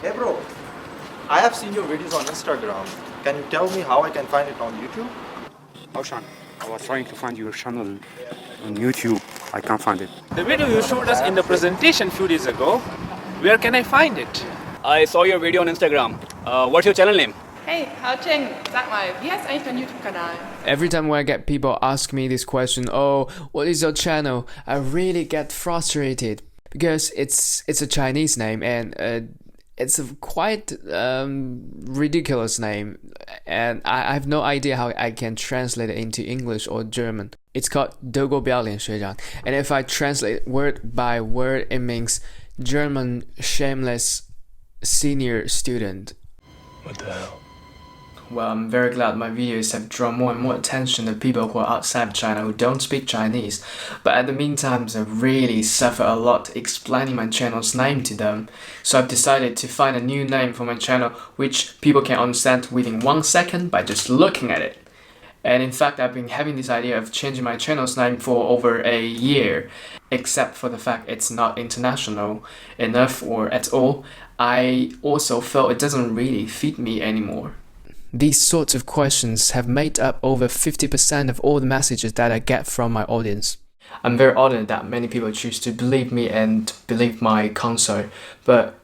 Hey bro, I have seen your videos on Instagram. Can you tell me how I can find it on YouTube? Oh, Sean, I was trying to find your channel on YouTube. I can't find it. The video you showed us in the presentation few days ago, where can I find it? I saw your video on Instagram. What's your channel name? Hey, Hao Cheng, sag mal, wie heißt eigentlich dein YouTube-Kanal? Every time when I get people ask me this question, oh, what is your channel? I really get frustrated because it's a Chinese name and it's a quite ridiculous name, and I have no idea how I can translate it into English or German. It's called 德国不要脸学长, and if I translate word by word, it means German shameless senior student. What the hell? Well, I'm very glad my videos have drawn more and more attention to people who are outside of China who don't speak Chinese. But at the meantime, I really suffer a lot explaining my channel's name to them. So I've decided to find a new name for my channel which people can understand within 1 second by just looking at it. And in fact, I've been having this idea of changing my channel's name for over a year. Except for the fact it's not international enough or at all, I also felt it doesn't really fit me anymore. These sorts of questions have made up over 50% of all the messages that I get from my audience. I'm very honored that many people choose to believe me and believe my concert, but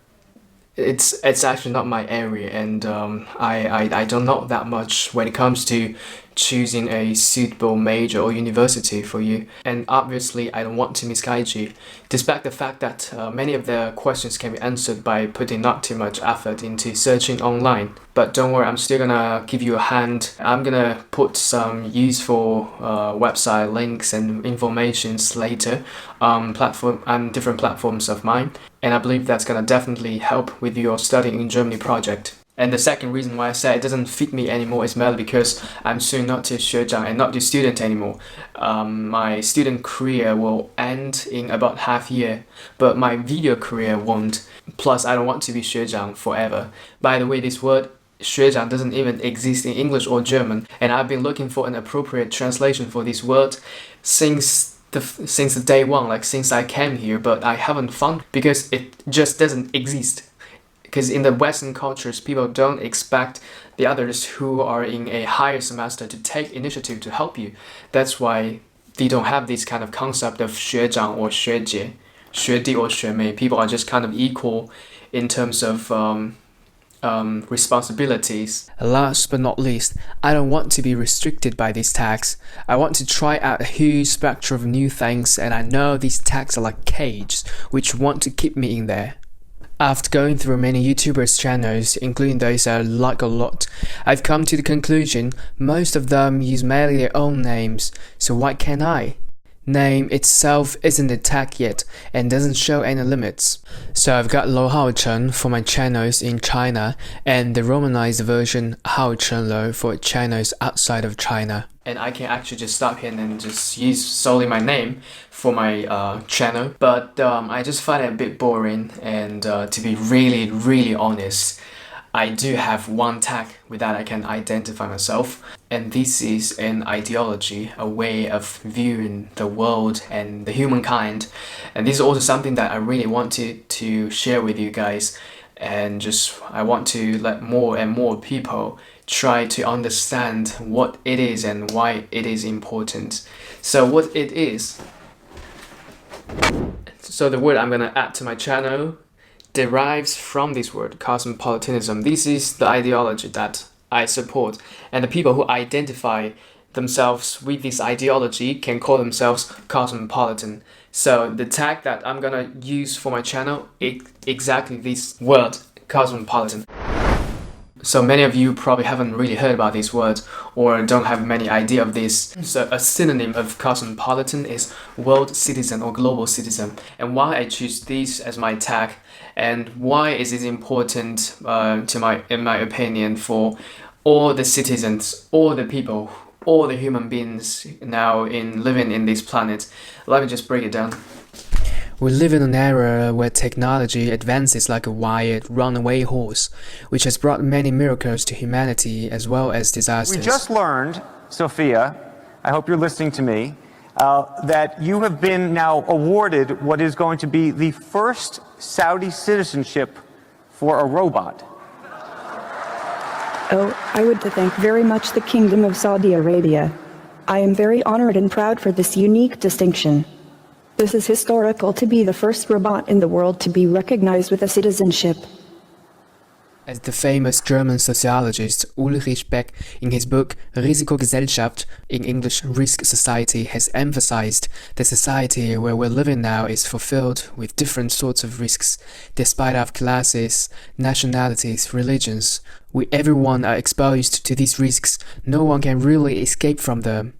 it's actually not my area, and I don't know that much when it comes to choosing a suitable major or university for you, and obviously I don't want to misguide you, despite the fact that many of the questions can be answered by putting not too much effort into searching online. But don't worry, I'm still gonna give you a hand. I'm gonna put some useful website links and informations later on different platforms of mine, and I believe that's gonna definitely help with your studying in Germany project. And the second reason why I say it doesn't fit me anymore is merely because I'm soon not a 学长 and not a student anymore. My student career will end in about half year, but my video career won't. Plus, I don't want to be 学长 forever. By the way, this word 学长 doesn't even exist in English or German, and I've been looking for an appropriate translation for this word since the day one, like since I came here, but I haven't found because it just doesn't exist. Because in the Western cultures, people don't expect the others who are in a higher semester to take initiative to help you. That's why they don't have this kind of concept of 学长 or 学姐, 学弟 or 学妹. People are just kind of equal in terms of responsibilities. Last but not least, I don't want to be restricted by these tags. I want to try out a huge spectrum of new things, and I know these tags are like cages which want to keep me in there. After going through many YouTubers' channels, including those I like a lot, I've come to the conclusion most of them use mainly their own names, so why can't I? Name itself isn't a tag yet and doesn't show any limits. So I've got Lo Hao Chen for my channels in China and the romanized version Hao Chen Lo for channels outside of China. And I can actually just stop here and just use solely my name for my channel, but I just find it a bit boring, and to be really honest, I do have one tag with that I can identify myself, and this is an ideology, a way of viewing the world and the humankind, and this is also something that I really wanted to share with you guys, and just I want to let more and more people try to understand what it is and why it is important. So what it is, so the word I'm gonna add to my channel derives from this word, Cosmopolitanism. This is the ideology that I support, and the people who identify themselves with this ideology can call themselves cosmopolitan. So the tag that I'm gonna use for my channel is exactly this word, cosmopolitan. So many of you probably haven't really heard about this word or don't have many idea of this. So a synonym of cosmopolitan is world citizen or global citizen. And why I choose this as my tag, and why is it important in my opinion, for all the citizens, all the people, all the human beings now living in this planet. Let me just break it down. We live in an era where technology advances like a wired runaway horse, which has brought many miracles to humanity as well as disasters. We just learned, Sophia, I hope you're listening to me, that you have been now awarded what is going to be the first Saudi citizenship for a robot? Oh, I would to thank very much the Kingdom of Saudi Arabia. I am very honored and proud for this unique distinction. This is historical to be the first robot in the world to be recognized with a citizenship. As the famous German sociologist Ulrich Beck in his book Risikogesellschaft, in English Risk Society, has emphasized, the society where we're living now is fulfilled with different sorts of risks, despite of classes, nationalities, religions. We everyone are exposed to these risks, no one can really escape from them.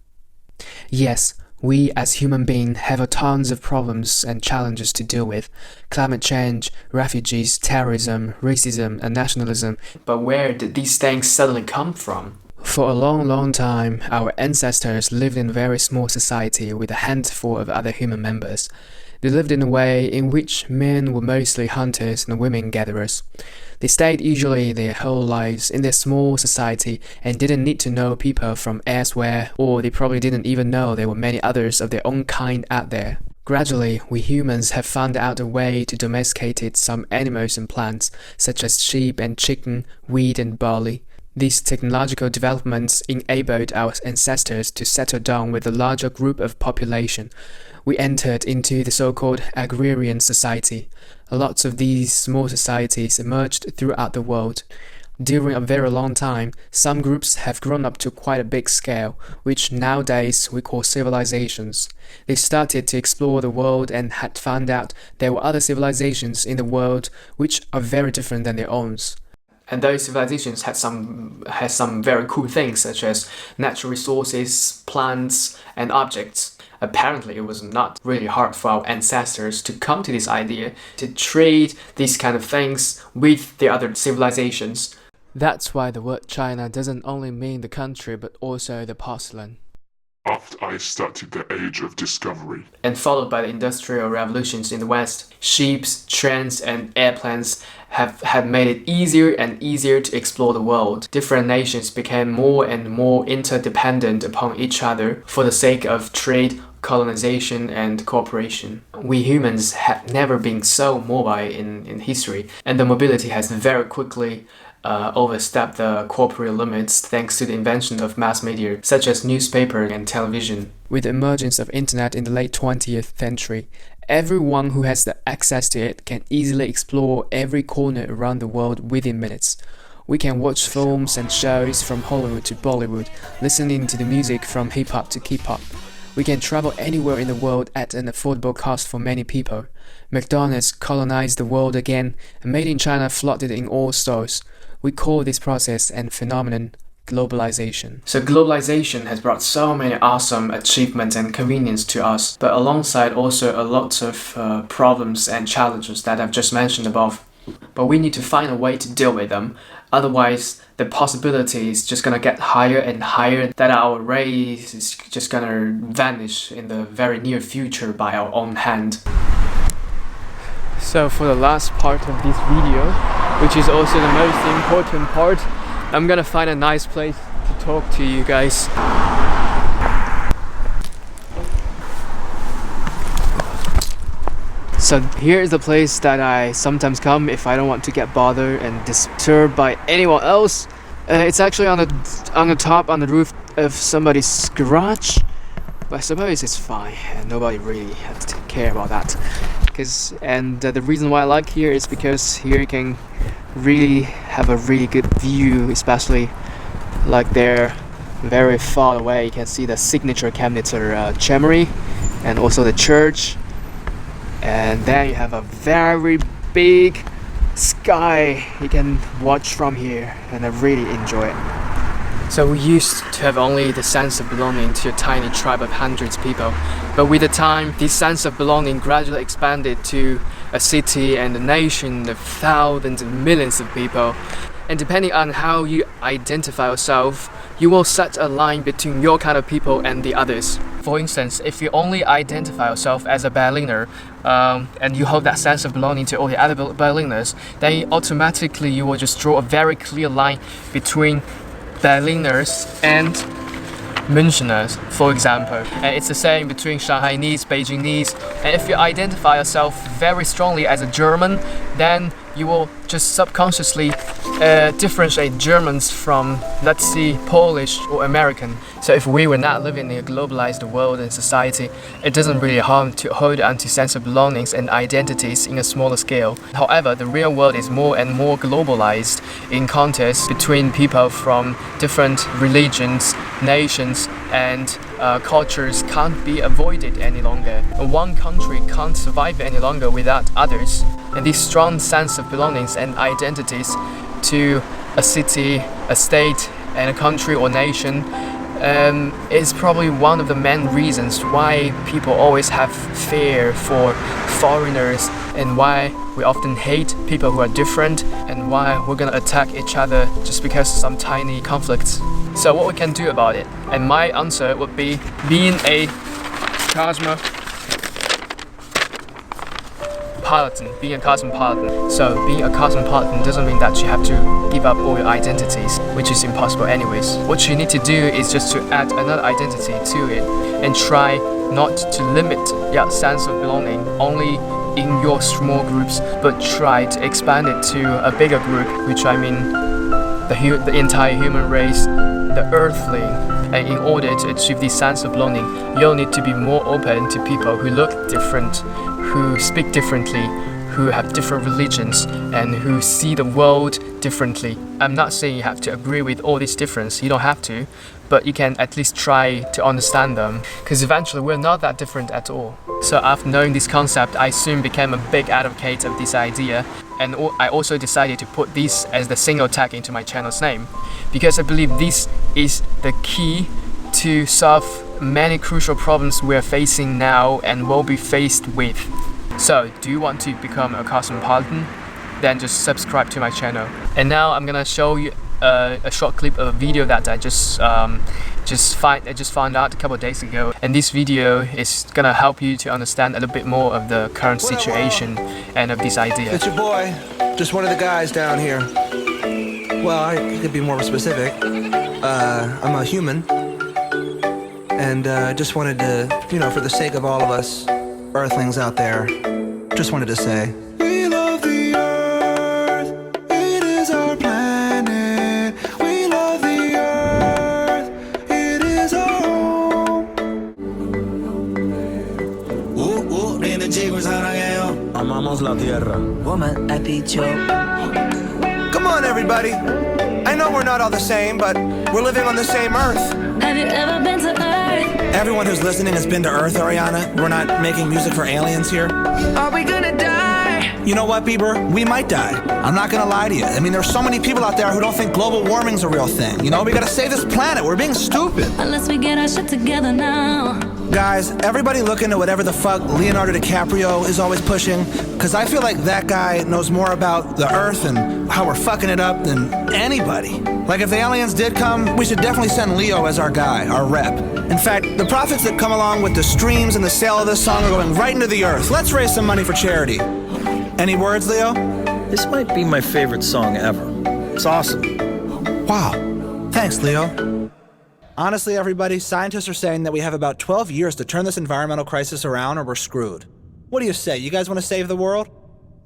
Yes, we as human beings have tons of problems and challenges to deal with. Climate change, refugees, terrorism, racism, and nationalism. But where did these things suddenly come from? For a long time, our ancestors lived in a very small society with a handful of other human members. They lived in a way in which men were mostly hunters and women gatherers. They stayed usually their whole lives in their small society and didn't need to know people from elsewhere, or they probably didn't even know there were many others of their own kind out there. Gradually, we humans have found out a way to domesticate some animals and plants, such as sheep and chicken, wheat and barley. These technological developments enabled our ancestors to settle down with a larger group of population. We entered into the so-called agrarian society. Lots of these small societies emerged throughout the world. During a very long time, some groups have grown up to quite a big scale, which nowadays we call civilizations. They started to explore the world and had found out there were other civilizations in the world which are very different than their own. And those civilizations had some very cool things, such as natural resources, plants, and objects. Apparently, it was not really hard for our ancestors to come to this idea to trade these kind of things with the other civilizations. That's why the word China doesn't only mean the country, but also the porcelain. After I started the age of discovery. And followed by the industrial revolutions in the West, ships, trains, and airplanes have made it easier and easier to explore the world. Different nations became more and more interdependent upon each other for the sake of trade, colonization, and cooperation. We humans have never been so mobile in history, and the mobility has very quickly overstepped the corporeal limits thanks to the invention of mass media such as newspaper and television. With the emergence of internet in the late 20th century, everyone who has the access to it can easily explore every corner around the world within minutes. We can watch films and shows from Hollywood to Bollywood, listening to the music from hip-hop to K-pop. We can travel anywhere in the world at an affordable cost for many people. McDonald's colonized the world again, and Made in China flooded in all stores. We call this process and phenomenon globalization. So globalization has brought so many awesome achievements and convenience to us, but alongside also a lot of problems and challenges that I've just mentioned above. But we need to find a way to deal with them. Otherwise, the possibility is just gonna get higher and higher that our race is just gonna vanish in the very near future by our own hand. So for the last part of this video, which is also the most important part, I'm gonna find a nice place to talk to you guys. So here is the place that I sometimes come if I don't want to get bothered and disturbed by anyone else. It's actually on the roof of somebody's garage, but I suppose it's fine and nobody really has to care about that. The reason why I like here is because here you can really have a really good view, especially like they're very far away. You can see the signature Chemnitzer Chemery and also the church. And then you have a very big sky you can watch from here, and I really enjoy it. So we used to have only the sense of belonging to a tiny tribe of hundreds of people, but with the time, this sense of belonging gradually expanded to a city and a nation of thousands and millions of people. And depending on how you identify yourself, you will set a line between your kind of people and the others. For instance, if you only identify yourself as a Berliner, and you hold that sense of belonging to all the other Berliners, then automatically you will just draw a very clear line between Berliners and Münchners, for example. And it's the same between Shanghainese, Beijingese. And if you identify yourself very strongly as a German, then you will just subconsciously differentiate Germans from, let's see, Polish or American. So if we were not living in a globalized world and society, it doesn't really harm to hold on to sense of belongings and identities in a smaller scale. However, the real world is more and more globalized in context between people from different religions, nations, and cultures can't be avoided any longer. One country can't survive any longer without others. And this strong sense of belongings and identities to a city, a state, and a country or nation is probably one of the main reasons why people always have fear for foreigners, and why we often hate people who are different, and why we're gonna attack each other just because of some tiny conflicts. So what we can do about it? And my answer would be being a cosmopolitan. So being a cosmopolitan doesn't mean that you have to give up all your identities, which is impossible anyways. What you need to do is just to add another identity to it and try not to limit your sense of belonging only in your small groups, but try to expand it to a bigger group, which I mean the entire human race, the earthling. And in order to achieve this sense of belonging, you'll need to be more open to people who look different, who speak differently, who have different religions, and who see the world differently. I'm not saying you have to agree with all these differences, you don't have to, but you can at least try to understand them, because eventually we're not that different at all. So after knowing this concept, I soon became a big advocate of this idea, and I also decided to put this as the single tag into my channel's name, because I believe this is the key to solve many crucial problems we're facing now and will be faced with. So, do you want to become a cosmopolitan? Then just subscribe to my channel. And now I'm gonna show you a short clip of a video that I just found out a couple of days ago. And this video is gonna help you to understand a little bit more of the current situation and of this idea. It's your boy, just one of the guys down here. Well, I could be more specific. I'm a human. And just wanted to, you know, for the sake of all of us earthlings out there, just wanted to say, we love the earth, it is our planet. We love the earth, it is our home. Amamos la tierra. Come on, everybody. I know we're not all the same, but we're living on the same earth. Have you ever been to Earth? Everyone who's listening has been to Earth, Ariana. We're not making music for aliens here. Are we gonna die? You know what, Bieber? We might die. I'm not gonna lie to you. I mean, there's so many people out there who don't think global warming's a real thing. You know, we gotta save this planet. We're being stupid. Unless we get our shit together now. Guys, everybody look into whatever the fuck Leonardo DiCaprio is always pushing, because I feel like that guy knows more about the Earth and how we're fucking it up than anybody. Like, if the aliens did come, we should definitely send Leo as our guy, our rep. In fact, the profits that come along with the streams and the sale of this song are going right into the Earth. Let's raise some money for charity. Any words, Leo? This might be my favorite song ever. It's awesome. Wow. Thanks, Leo. Honestly, everybody, scientists are saying that we have about 12 years to turn this environmental crisis around or we're screwed. What do you say? You guys want to save the world?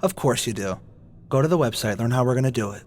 Of course you do. Go to the website, learn how we're going to do it.